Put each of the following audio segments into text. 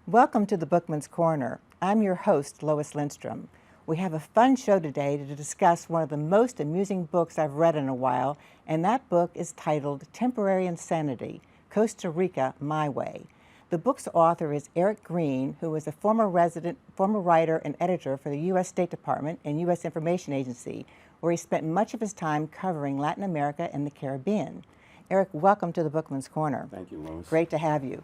Welcome to the Bookman's Corner. I'm your host, Lois Lindstrom. We have a fun show today to discuss one of the most amusing books I've read in a while, and that book is titled Temporary Insanity, Costa Rica, My Way. The book's author is Eric Green, who is a former writer and editor for the U.S. State Department and U.S. Information Agency, where he spent much of his time covering Latin America and the Caribbean. Eric, welcome to the Bookman's Corner. Thank you, Lois. Great to have you.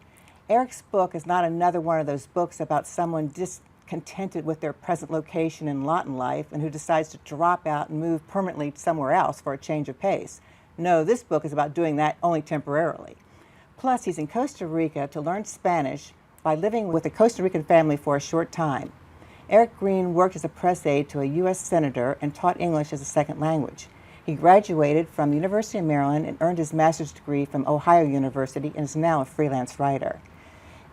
Eric's book is not another one of those books about someone discontented with their present location and lot in life and who decides to drop out and move permanently somewhere else for a change of pace. No, this book is about doing that only temporarily. Plus, he's in Costa Rica to learn Spanish by living with a Costa Rican family for a short time. Eric Green worked as a press aide to a U.S. senator and taught English as a second language. He graduated from the University of Maryland and earned his master's degree from Ohio University and is now a freelance writer.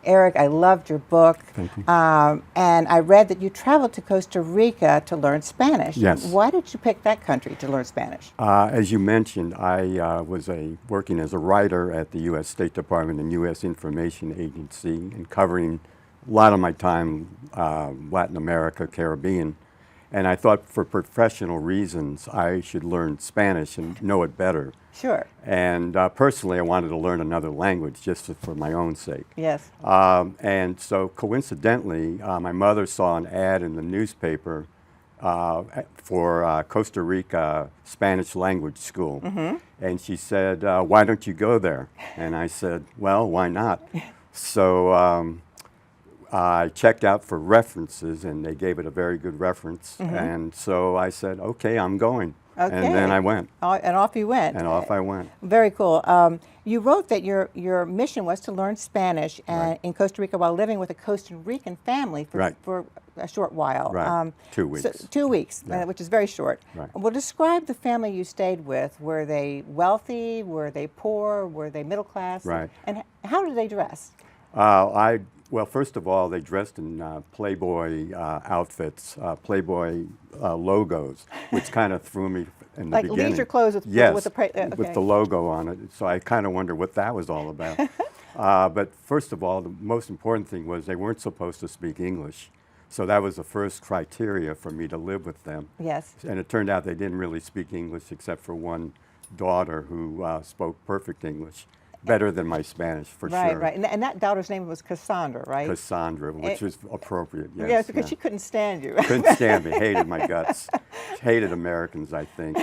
Eric, I loved your book. Thank you. And I read that you traveled to Costa Rica to learn Spanish. Yes. Why did you pick that country to learn Spanish? As you mentioned, I was working as a writer at the U.S. State Department and U.S. Information Agency and covering a lot of my time Latin America, Caribbean. And I thought for professional reasons I should learn Spanish and know it better. Sure. And personally, I wanted to learn another language just for my own sake. Yes. And so coincidentally, my mother saw an ad in the newspaper for Costa Rica Spanish language school. Mm-hmm. And she said, why don't you go there? And I said, well, why not? So I checked out for references, and they gave it a very good reference. Mm-hmm. And so I said, okay, I'm going. Okay. And then I went. And off you went. And off I went. Very cool. You wrote that your mission was to learn Spanish in Costa Rica while living with a Costa Rican family for a short while. Right. 2 weeks. So 2 weeks, Yeah. Which is very short. Right. Well, describe the family you stayed with. Were they wealthy? Were they poor? Were they middle class? Right. And how did they dress? Well, first of all, they dressed in Playboy outfits, Playboy logos, which kind of threw me in the beginning. Like leisure clothes with yes, with the with the logo on it. So I kind of wonder what that was all about. But first of all, the most important thing was they weren't supposed to speak English. So that was the first criteria for me to live with them. Yes. And it turned out they didn't really speak English except for one daughter who spoke perfect English. Better than my Spanish, for sure. Right. And that daughter's name was Cassandra, right? Cassandra, which was appropriate, yes. Yes, because she couldn't stand you. Couldn't stand me, hated my guts. Hated Americans, I think.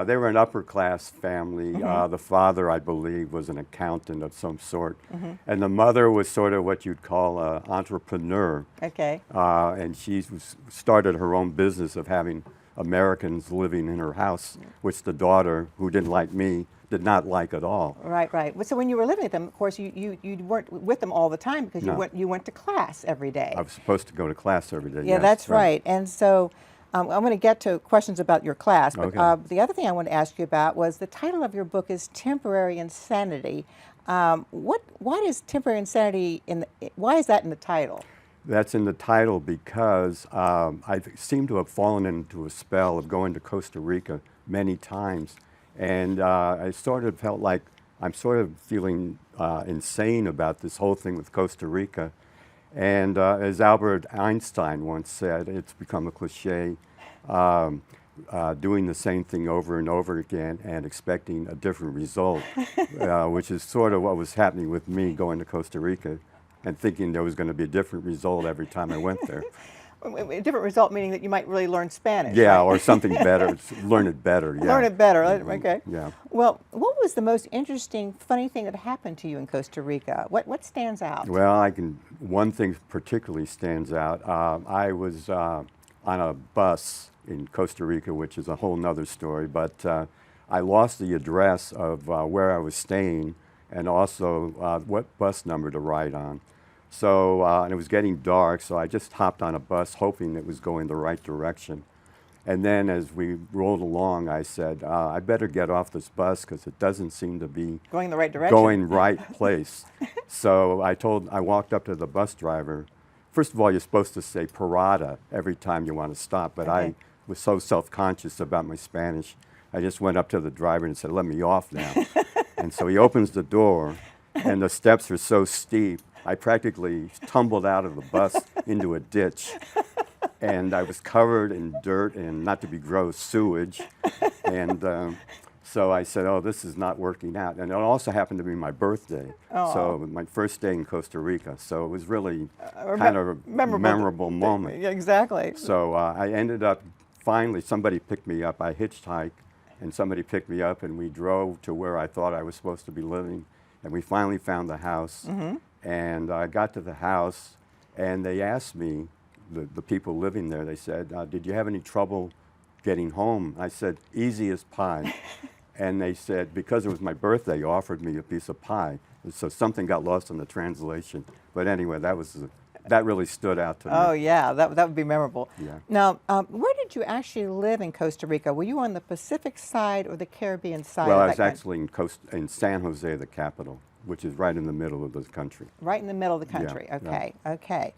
They were an upper-class family. Mm-hmm. The father, I believe, was an accountant of some sort. Mm-hmm. And the mother was sort of what you'd call an entrepreneur. Okay. And she started her own business of having Americans living in her house, which the daughter, who didn't like me, did not like at all. Right. So when you were living with them, of course, you weren't with them all the time because you went to class every day. I was supposed to go to class every day. Yeah, yes, that's right. And so I'm going to get to questions about your class. But okay. The other thing I want to ask you about was the title of your book is Temporary Insanity. Why is Temporary Insanity why is that in the title? That's in the title because I seem to have fallen into a spell of going to Costa Rica many times. And I sort of felt like I'm sort of feeling insane about this whole thing with Costa Rica. And as Albert Einstein once said, it's become a cliche, doing the same thing over and over again and expecting a different result, which is sort of what was happening with me going to Costa Rica and thinking there was going to be a different result every time I went there. A different result meaning that you might really learn Spanish. Yeah, right? or something better. Learn it better. Yeah. Learn it better. Okay. Yeah. Well, what was the most interesting, funny thing that happened to you in Costa Rica? What stands out? Well, one thing particularly stands out. I was on a bus in Costa Rica, which is a whole nother story, but I lost the address of where I was staying and also what bus number to ride on. So, and it was getting dark, so I just hopped on a bus hoping it was going the right direction. And then as we rolled along, I said, I better get off this bus because it doesn't seem to be going the right direction. Going right place. So I walked up to the bus driver. First of all, you're supposed to say parada every time you want to stop, but I was so self-conscious about my Spanish, I just went up to the driver and said, let me off now. And so he opens the door, and the steps are so steep I practically tumbled out of the bus into a ditch, and I was covered in dirt and, not to be gross, sewage. And so I said, oh, this is not working out. And it also happened to be my birthday. So my first day in Costa Rica. So it was really kind of a memorable moment. Yeah, exactly. So I ended up, finally, somebody picked me up. I hitchhiked, and somebody picked me up, and we drove to where I thought I was supposed to be living. And we finally found the house. And I got to the house, and they asked me, the people living there, they said, did you have any trouble getting home? I said, easy as pie. And they said, because it was my birthday, you offered me a piece of pie. So something got lost in the translation. But anyway, that really stood out to me. Oh, yeah, that would be memorable. Yeah. Now, where did you actually live in Costa Rica? Were you on the Pacific side or the Caribbean side? Well, of I that was actually in San Jose, the capital, which is right in the middle of the country. Right in the middle of the country. Yeah, Okay, okay.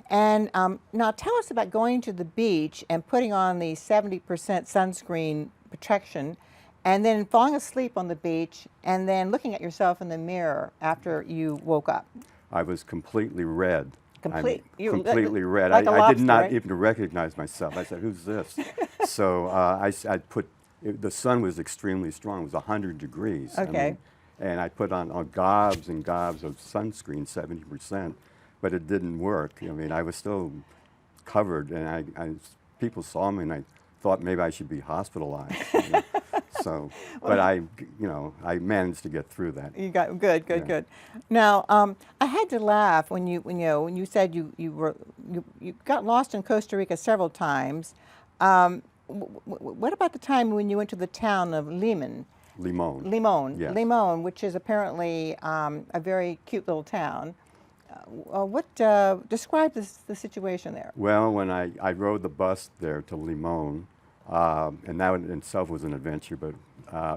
And now tell us about going to the beach and putting on the 70% sunscreen protection, and then falling asleep on the beach, and then looking at yourself in the mirror after you woke up. I was completely red. Completely red. Like a I lobster, did not right? even recognize myself. I said, who's this? So I put, the sun was extremely strong. It was 100 degrees. Okay. And I put on gobs and gobs of sunscreen, 70%, but it didn't work. I mean, I was still covered, and people saw me, and I thought maybe I should be hospitalized. So, but I managed to get through that. You got good. Now, I had to laugh when you said you got lost in Costa Rica several times. What about the time when you went to the town of Limon? Limon. Yes. Limon, which is apparently a very cute little town. Describe the situation there? Well, when I rode the bus there to Limon, and that in itself was an adventure, but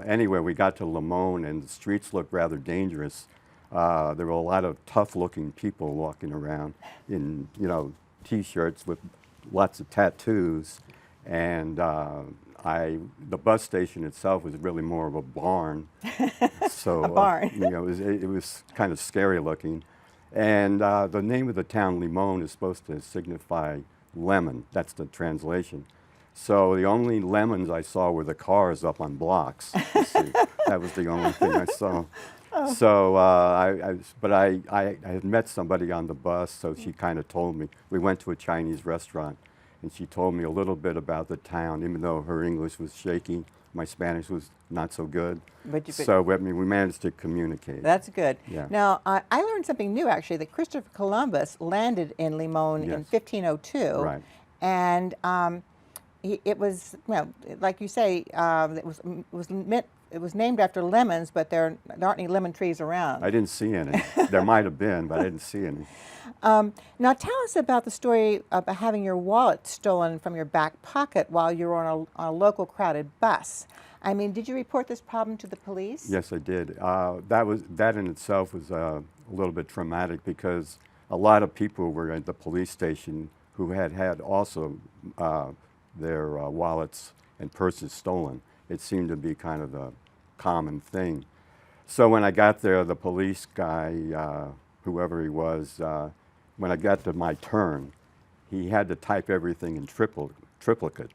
anyway, we got to Limon, and the streets looked rather dangerous. There were a lot of tough-looking people walking around in, T-shirts with lots of tattoos, and the bus station itself was really more of a barn. So A barn. It was kind of scary looking. And the name of the town, Limon, is supposed to signify lemon. That's the translation. So the only lemons I saw were the cars up on blocks. You see. That was the only thing I saw. So I had met somebody on the bus, so she kind of told me. We went to a Chinese restaurant, and she told me a little bit about the town, even though her English was shaky. My Spanish was not so good. So we managed to communicate. That's good. Yeah. Now, I learned something new, actually, that Christopher Columbus landed in Limon in 1502. Right. And it was, like you say, it was named after lemons, but there aren't any lemon trees around. I didn't see any. There might have been, but I didn't see any. Now tell us about the story about having your wallet stolen from your back pocket while you were on a local crowded bus. I mean, did you report this problem to the police? Yes, I did. That in itself was a little bit traumatic, because a lot of people were at the police station who had also their wallets and purses stolen. It seemed to be kind of a common thing. So when I got there, the police guy, whoever he was, when I got to my turn, he had to type everything in triplicate.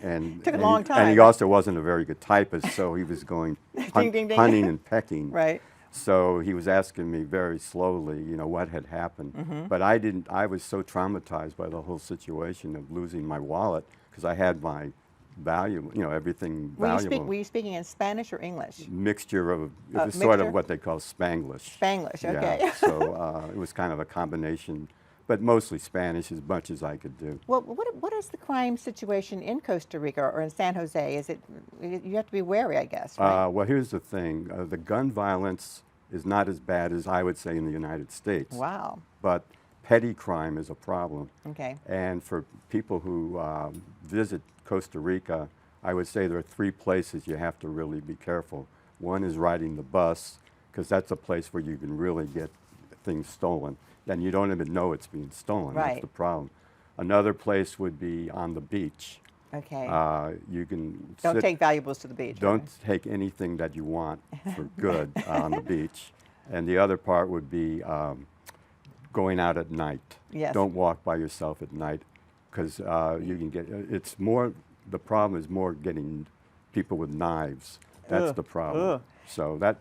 And Took a long time. And he also wasn't a very good typist, so he was going Ding, ding, ding. hunting and pecking. Right. So he was asking me very slowly, what had happened. But I was so traumatized by the whole situation of losing my wallet, because I had my valuable, everything valuable. Were you speaking in Spanish or English? Mixture of, it was sort mixture? of what they call Spanglish. Spanglish, okay. Yeah, so it was kind of a combination, but mostly Spanish, as much as I could do. Well, what is the crime situation in Costa Rica or in San Jose? Is it, you have to be wary, I guess, right? Well, here's the thing. The gun violence is not as bad as I would say in the United States. Wow. But petty crime is a problem. Okay. And for people who visit Costa Rica, I would say there are 3 places you have to really be careful. One is riding the bus, because that's a place where you can really get things stolen. And you don't even know it's being stolen. Right. That's the problem. Another place would be on the beach. Okay. You can Don't take valuables to the beach. Don't take anything that you want for good on the beach. And the other part would be going out at night. Yes. Don't walk by yourself at night, because you can get, it's more, the problem is more getting people with knives. That's Ugh. the problem. Ugh. So that,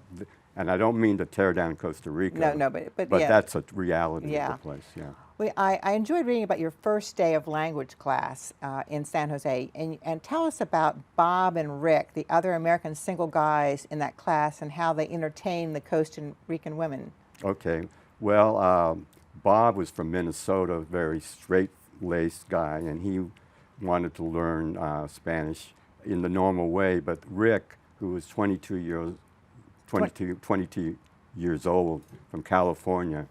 and I don't mean to tear down Costa Rica. No, but yeah. That's a reality Yeah. of the place, yeah. I enjoyed reading about your first day of language class in San Jose, and tell us about Bob and Rick, the other American single guys in that class, and how they entertained the Costa Rican women. Okay, well, Bob was from Minnesota, very straight-laced guy, and he wanted to learn Spanish in the normal way, but Rick, who was 22 years old from California,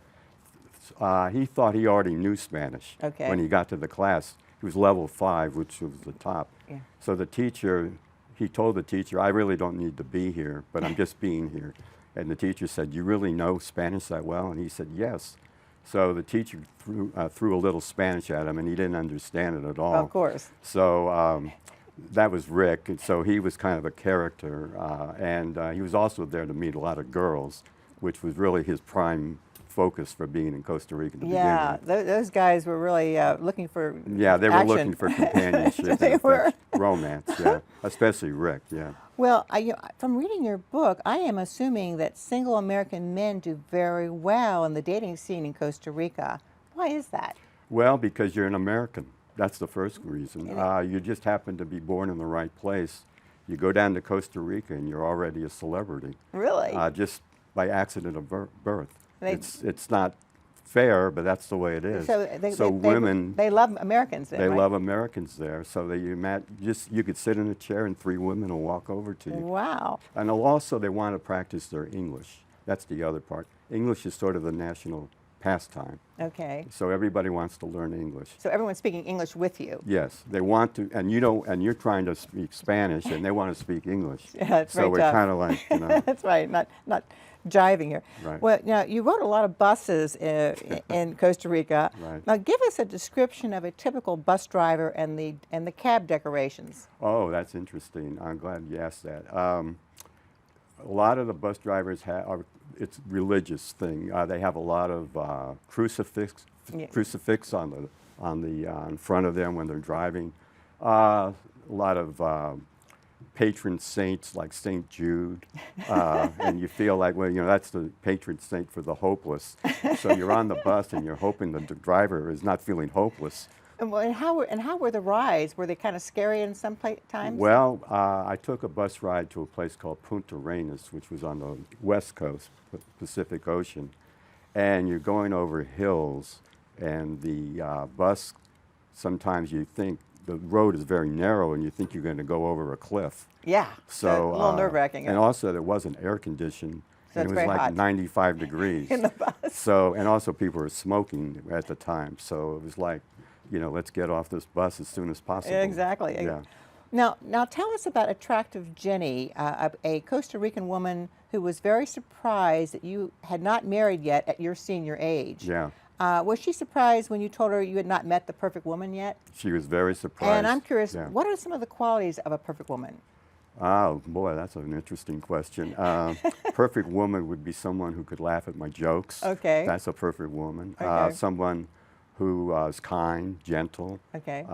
he thought he already knew Spanish when he got to the class. He was level 5, which was the top. Yeah. So the teacher, he told the teacher, I really don't need to be here, but I'm just being here. And the teacher said, you really know Spanish that well? And he said, yes. So the teacher threw a little Spanish at him, and he didn't understand it at all. Of course. So that was Rick, and so he was kind of a character. And he was also there to meet a lot of girls, which was really his prime focus for being in Costa Rica to Yeah, begin with. those guys were really looking for Yeah, they were action. looking for companionship They and were. romance, yeah, especially Rick, yeah. Well, from reading your book, I am assuming that single American men do very well in the dating scene in Costa Rica. Why is that? Well, because you're an American. That's the first reason. You just happen to be born in the right place. You go down to Costa Rica and you're already a celebrity. Really? Just by accident of birth. They- It's not fair, but that's the way it is. So women, they love Americans then, they right? love Americans there. So that you could sit in a chair and 3 women will walk over to you. Wow. And also they want to practice their English. That's the other part. English is sort of the national pastime. Okay. So everybody wants to learn English. So everyone's speaking English with you. Yes, they want to, and you don't, and you're trying to speak Spanish, and they want to speak English. Yeah, it's so very we're tough. kind of like, you know. That's right. Not jiving here. Right. Well, now you wrote a lot of buses in Costa Rica. Right. Now give us a description of a typical bus driver and the cab decorations. Oh, that's interesting. I'm glad you asked that. A lot of the bus drivers it's a religious thing. They have a lot of crucifix in front of them when they're driving. A lot of patron saints like St. Jude, and you feel like, well, you know, that's the patron saint for the hopeless. So you're on the bus and you're hoping that the driver is not feeling hopeless. And how were the rides? Were they kind of scary in some times? Well, I took a bus ride to a place called Punta Arenas, which was on the west coast, Pacific Ocean, and you're going over hills, and the bus, sometimes you think the road is very narrow, and you think you're going to go over a cliff. Yeah. So a little nerve-wracking. And also there wasn't air conditioned. So And it's it was very like hot. 95 degrees. In the bus. So, and also people were smoking at the time. So it was like, you know, let's get off this bus as soon as possible. Exactly. Yeah. Now tell us about attractive Jenny, a Costa Rican woman who was very surprised that you had not married yet at your senior age. Yeah. Was she surprised when you told her you had not met the perfect woman yet? She was very surprised. And I'm curious, Yeah. what are some of the qualities of a perfect woman? Oh, boy, that's an interesting question. Perfect woman would be someone who could laugh at my jokes. Okay. That's a perfect woman. Okay. Someone who is kind, gentle, Okay.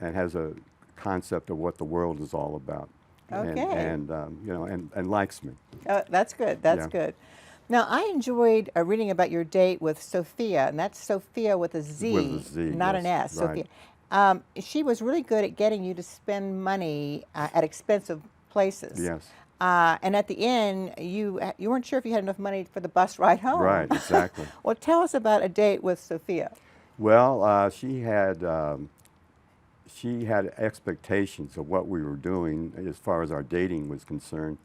and has a concept of what the world is all about. Okay. And you know, and likes me. That's good. That's Yeah. good. Now, I enjoyed reading about your date with Sophia, and that's Sophia with a Z, With a Z, not yes, an S. right. Sophia. She was really good at getting you to spend money at expensive places. Yes. And at the end, you weren't sure if you had enough money for the bus ride home. Right, exactly. Well, tell us about a date with Sophia. Well, she had expectations of what we were doing as far as our dating was concerned.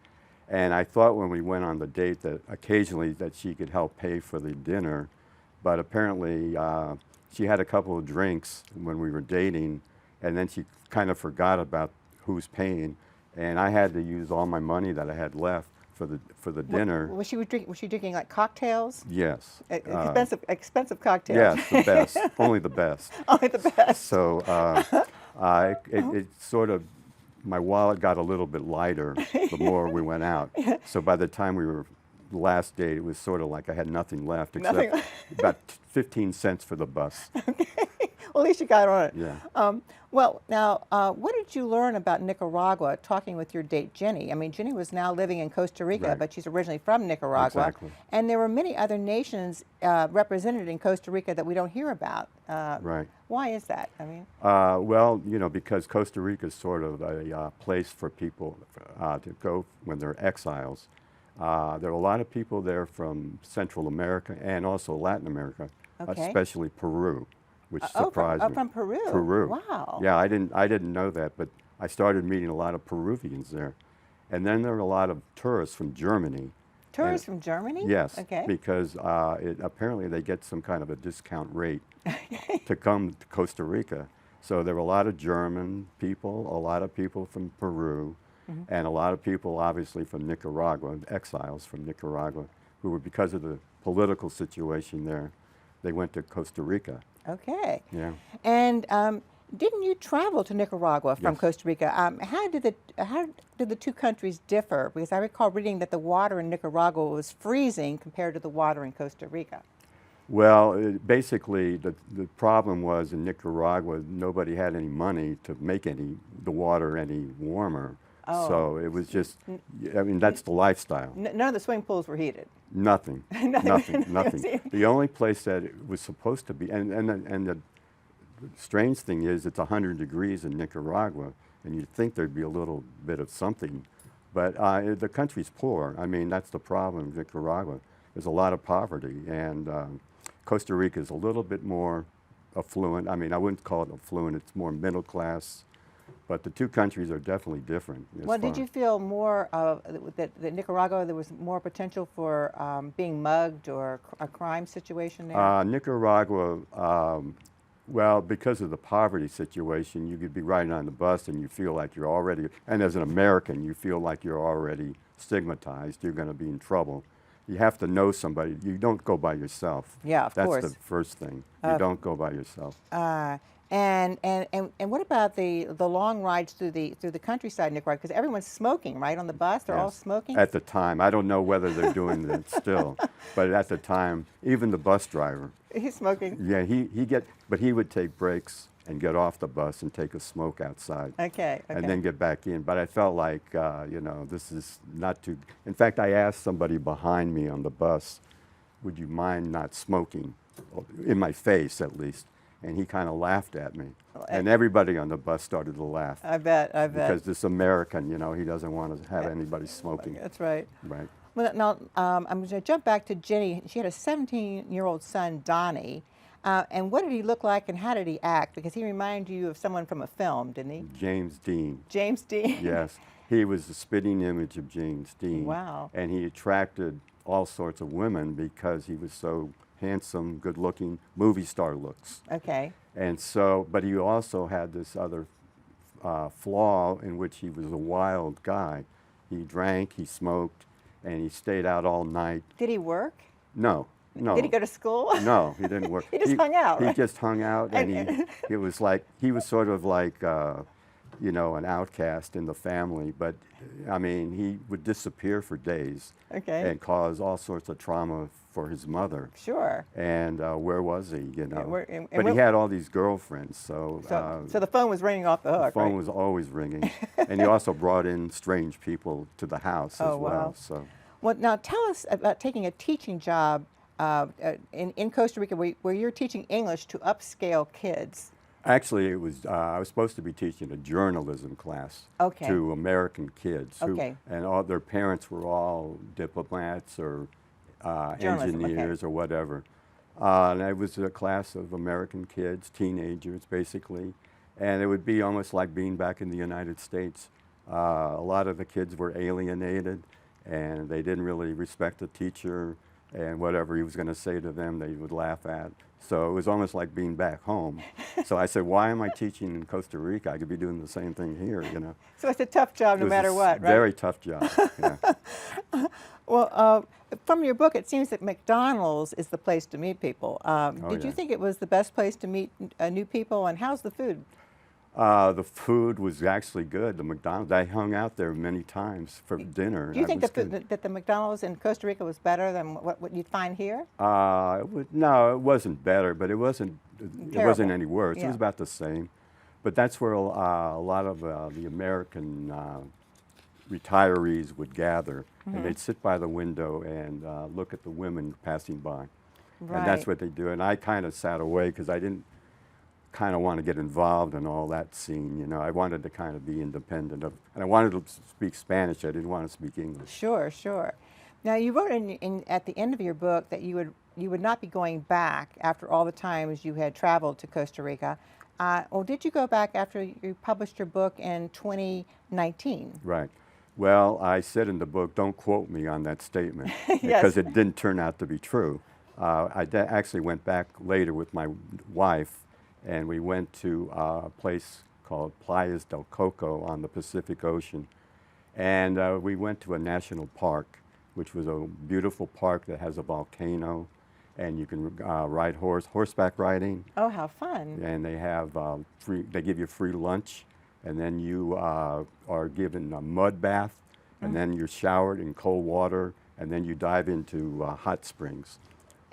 And I thought when we went on the date that occasionally that she could help pay for the dinner, but apparently she had a couple of drinks when we were dating, and then she kind of forgot about who's paying, and I had to use all my money that I had left for the dinner. Was she drinking like cocktails? Yes. Expensive cocktails. Yes, the best. Only the best. Only the best. So it sort of, my wallet got a little bit lighter the more we went out. So by the time we were the last day, it was sort of like I had nothing left except Nothing about 15 cents for the bus. Well, at least you got on it. Yeah. Well, now, what did you learn about Nicaragua talking with your date, Jenny? I mean, Jenny was now living in Costa Rica, Right. but she's originally from Nicaragua. Exactly. And there were many other nations represented in Costa Rica that we don't hear about. Right. Why is that? I mean, Well, you know, because Costa Rica is sort of a place for people to go when they're exiles. There are a lot of people there from Central America and also Latin America, Okay. especially Peru, which oh, surprised me. from Peru. Peru. Wow. Yeah, I didn't know that, but I started meeting a lot of Peruvians there. And then there were a lot of tourists from Germany. Tourists from Germany? Yes, Okay. because apparently they get some kind of a discount rate to come to Costa Rica. So there were a lot of German people, a lot of people from Peru, and a lot of people obviously from Nicaragua, exiles from Nicaragua, who were, because of the political situation there, they went to Costa Rica. Okay. Yeah. And didn't you travel to Nicaragua from Yes. Costa Rica? How did the two countries differ? Because I recall reading that the water in Nicaragua was freezing compared to the water in Costa Rica. Well, basically, the problem was in Nicaragua, nobody had any money to make the water any warmer. Oh. So it was just, I mean, that's the lifestyle. None of the swimming pools were heated. Nothing, Nothing. nothing. The only place that it was supposed to be, and the strange thing is, it's 100 degrees in Nicaragua, and you'd think there'd be a little bit of something, but the country's poor. I mean, that's the problem in Nicaragua. There's a lot of poverty, and Costa Rica is a little bit more affluent. I mean, I wouldn't call it affluent, it's more middle class, but the two countries are definitely different. Well, did you feel more that Nicaragua, there was more potential for being mugged or a crime situation there? Nicaragua, well, because of the poverty situation, you could be riding on the bus and you feel like you're already, and as an American, you feel like you're already stigmatized, you're going to be in trouble. You have to know somebody. You don't go by yourself. Yeah, of course. That's the first thing. You don't go by yourself. And what about the long rides through the countryside in Nicaragua? Because everyone's smoking, right, on the bus? They're all Yes. smoking? At the time. I don't know whether they're doing that still, but at the time, even the bus driver, He's smoking. yeah, but he would take breaks and get off the bus and take a smoke outside. Okay, And then get back in. But I felt like, you know, this is not too. In fact, I asked somebody behind me on the bus, would you mind not smoking? In my face, at least. And he kind of laughed at me. And everybody on the bus started to laugh. I bet. Because this American, you know, he doesn't want to have anybody smoking. That's right. Right. Well, now, I'm going to jump back to Jenny. She had a 17-year-old son, Donny. And what did he look like and how did he act? Because he reminded you of someone from a film, didn't he? James Dean. James Dean? Yes. He was the spitting image of James Dean. Wow. And he attracted all sorts of women because he was so handsome, good-looking, movie star looks. Okay. And so, but he also had this other flaw in which he was a wild guy. He drank, he smoked, and he stayed out all night. Did he work? No. Did he go to school? No, he didn't work. He just hung out, He right? just hung out, and he was sort of like, you know, an outcast in the family. But I mean, he would disappear for days, Okay. and cause all sorts of trauma for his mother. Sure. And where was he? You know, and but he had all these girlfriends, so. So the phone was ringing off the hook, The phone right? was always ringing, and he also brought in strange people to the house Oh, as well. wow. So. Well, now tell us about taking a teaching job in Costa Rica where you're teaching English to upscale kids. Actually, it was I was supposed to be teaching a journalism class Okay. to American kids, Okay. and all their parents were all diplomats or Journalism, okay. engineers or whatever. And it was a class of American kids, teenagers basically, and it would be almost like being back in the United States. A lot of the kids were alienated, and they didn't really respect the teacher, and whatever he was going to say to them, they would laugh at. So it was almost like being back home. So I said, why am I teaching in Costa Rica? I could be doing the same thing here, you know. So it's a tough job no It was matter a what, right? Very tough job, yeah. Well, from your book, it seems that McDonald's is the place to meet people. Did you yeah. think it was the best place to meet new people, and how's the food? The food was actually good. The McDonald's, I hung out there many times for dinner. Do you think was that good. that the McDonald's in Costa Rica was better than what you'd find here? No, it wasn't better, but it wasn't Terrible. any worse. It Yeah. was about the same. But that's where a lot of the American retirees would gather, and they'd sit by the window and look at the women passing by. And that's Right. what they do. And I kind of sat away because I didn't kind of want to get involved in all that scene. You know, I wanted to kind of be independent of, and I wanted to speak Spanish. I didn't want to speak English. Sure, sure. Now you wrote at the end of your book that you would not be going back after all the times you had traveled to Costa Rica. Or did you go back after you published your book in 2019? Right. Well, I said in the book, don't quote me on that statement Yes. because it didn't turn out to be true. Actually went back later with my wife, and we went to a place called Playas del Coco on the Pacific Ocean. And we went to a national park, which was a beautiful park that has a volcano, and you can ride horseback riding, Oh, how fun. and they have they give you free lunch, and then you are given a mud bath, and then you're showered in cold water, and then you dive into hot springs.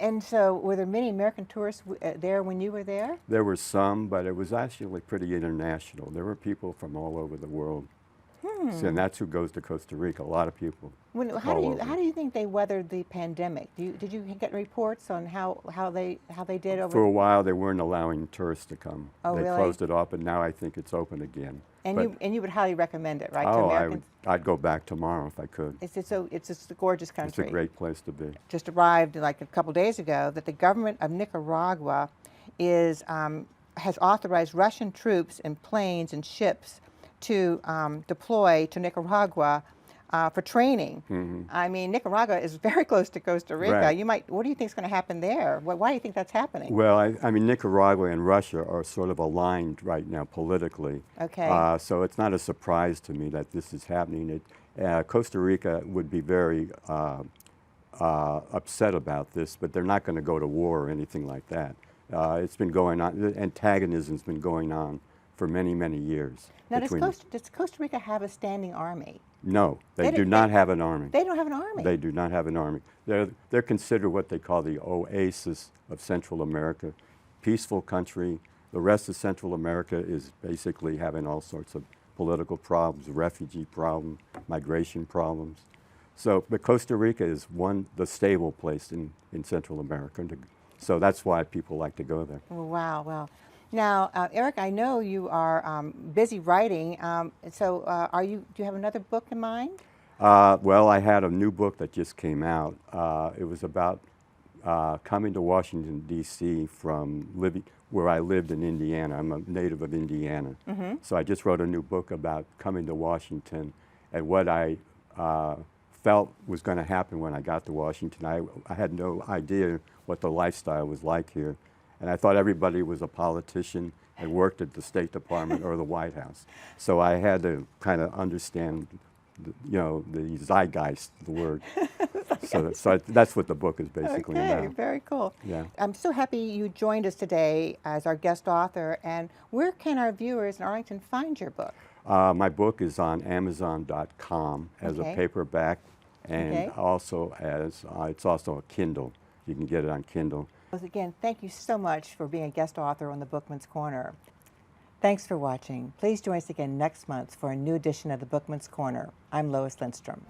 And so were there many American tourists there when you were there? There were some, but it was actually pretty international. There were people from all over the world. So, and that's who goes to Costa Rica, a lot of people. How all over. do you think they weathered the pandemic? Did you get reports on how they did over? For a while, they weren't allowing tourists to come. Oh, They really? closed it off, but now I think it's open again. And But- you would highly recommend it, right? To Oh, Americans? I'd go back tomorrow if I could. It's just a gorgeous It's country. a great place to be. Just arrived like a couple days ago that the government of Nicaragua has authorized Russian troops and planes and ships to deploy to Nicaragua for training. I mean, Nicaragua is very close to Costa Rica. Right. What do you think is going to happen there? Why do you think that's happening? Well, I mean, Nicaragua and Russia are sort of aligned right now politically. Okay. So it's not a surprise to me that this is happening. Costa Rica would be very upset about this, but they're not going to go to war or anything like that. It's been going on, the antagonism's been going on for many, many years. Now, does between- Costa Rica have a standing army? No, they They do don't- not they- have an army. They don't have an army. They do not have an army. They're considered what they call the oasis of Central America, peaceful country. The rest of Central America is basically having all sorts of political problems, refugee problems, migration problems. So, but Costa Rica is the stable place in Central America. So that's why people like to go there. Oh, wow, wow. Now, Eric, I know you are busy writing. Do you have another book in mind? Well, I had a new book that just came out. It was about coming to Washington, D.C. from where I lived in Indiana. I'm a native of Indiana. So I just wrote a new book about coming to Washington and what I felt was going to happen when I got to Washington. I had no idea what the lifestyle was like here. And I thought everybody was a politician and worked at the State Department or the White House. So I had to kind of understand, the zeitgeist, the word. So that's what the book is basically Okay, about. very cool. Yeah. I'm so happy you joined us today as our guest author. And where can our viewers in Arlington find your book? My book is on Amazon.com as Okay. a paperback, and Okay. also as it's also a Kindle. You can get it on Kindle. Well, again, thank you so much for being a guest author on the Bookman's Corner. Thanks for watching. Please join us again next month for a new edition of the Bookman's Corner. I'm Lois Lindstrom.